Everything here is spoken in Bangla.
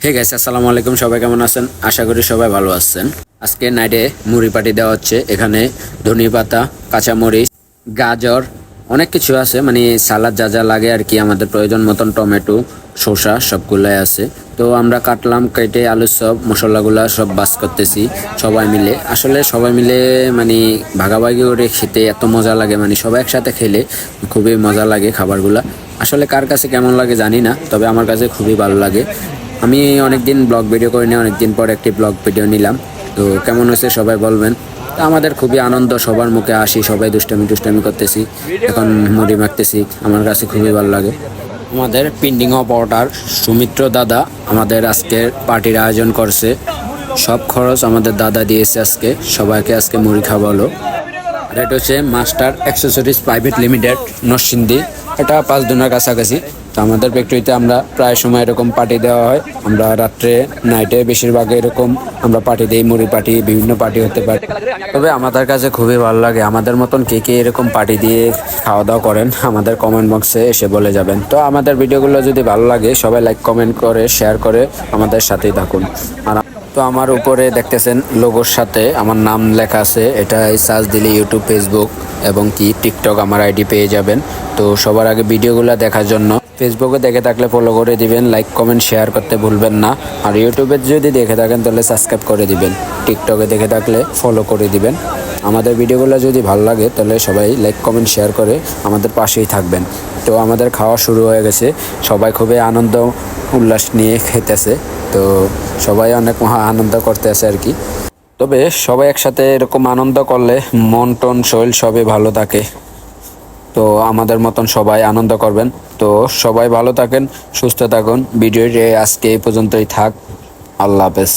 হে গাইস, আসসালামু আলাইকুম। সবাই কেমন আছেন? আশা করি সবাই ভালো আছেন। আজকে নাইটে মুড়ি পাটি দেওয়া হচ্ছে। এখানে ধনিয়া পাতা, কাঁচামরিচ, গাজর, অনেক কিছু আছে, মানে সালাদ যা যা লাগে আর কি, আমাদের প্রয়োজন মতন টমেটো, শসা সবগুলাই আছে। তো আমরা কাটলাম, কেটে আলুর সব মশলাগুলা সব বাস করতেছি সবাই মিলে। আসলে সবাই মিলে মানে ভাগাভাগি করে খেতে এত মজা লাগে, মানে সবাই একসাথে খেলে খুবই মজা লাগে খাবারগুলা। আসলে কার কাছে কেমন লাগে জানি না, তবে আমার কাছে খুবই ভালো লাগে। আমি অনেকদিন ব্লগ ভিডিও করি না, অনেকদিন পর একটি ব্লগ ভিডিও নিলাম। তো কেমন হয়েছে সবাই বলবেন। তো আমাদের খুবই আনন্দ, সবার মুখে হাসি, সবাই দুষ্টামি করতেছি, এখন মুড়ি মাখতেছি, আমার কাছে খুবই ভালো লাগে। আমাদের পিন্ডিং অফ অর্ডার সুমিত্র দাদা আমাদের আজকের পার্টির আয়োজন করছে। সব খরচ আমাদের দাদা দিয়েছে আজকে, সবাইকে আজকে মুড়ি খাওয়ালো। আর এটা হচ্ছে master accessories private limited, Narsingdi. এটা 5 দিনের কাছাকাছি। তো আমাদের ফ্যাক্টরিতে আমরা প্রায় সময় এরকম পার্টি দেওয়া হয়। আমরা রাত্রে নাইটে বেশিরভাগ এরকম আমরা পার্টি দিই, মুড়ি পার্টি, বিভিন্ন পার্টি হতে পারে। তবে আমাদের কাছে খুবই ভালো লাগে। আমাদের মতন কে কে এরকম পার্টি দিয়ে খাওয়া দাওয়া করেন, আমাদের কমেন্ট বক্সে এসে বলে যাবেন। তো আমাদের ভিডিওগুলো যদি ভালো লাগে সবাই লাইক কমেন্ট করে শেয়ার করে আমাদের সাথেই থাকুন। আর তো আমার উপরে দেখতেছেন লোগোর সাথে আমার নাম লেখা আছে, এটা সার্চ দিলে ইউটিউব, ফেসবুক এবং কি টিকটক আমার আইডি পেয়ে যাবেন। তো সবার আগে ভিডিওগুলো দেখার জন্য ফেসবুকে দেখে থাকলে ফলো করে দিবেন, লাইক কমেন্ট শেয়ার করতে ভুলবেন না। আর ইউটিউবে যদি দেখে থাকেন তাহলে সাবস্ক্রাইব করে দিবেন, টিকটকে দেখে থাকলে ফলো করে দিবেন। আমাদের ভিডিওগুলো যদি ভালো লাগে তাহলে সবাই লাইক কমেন্ট শেয়ার করে আমাদের পাশেই থাকবেন। তো আমাদের খাওয়া শুরু হয়ে গেছে, সবাই খুবই আনন্দ উল্লাস নিয়ে খেতেছে। তো সবাই অনেক মহা আনন্দ করতেছে আর কি। তবে সবাই একসাথে এরকম আনন্দ করলে মন টন শরীর সবই ভালো থাকে। তো আমাদের মতন সবাই আনন্দ করবেন। তো সবাই ভালো থাকেন, সুস্থ থাকুন। ভিডিওটি আজকে এই পর্যন্তই থাক। আল্লাহ হাফেজ।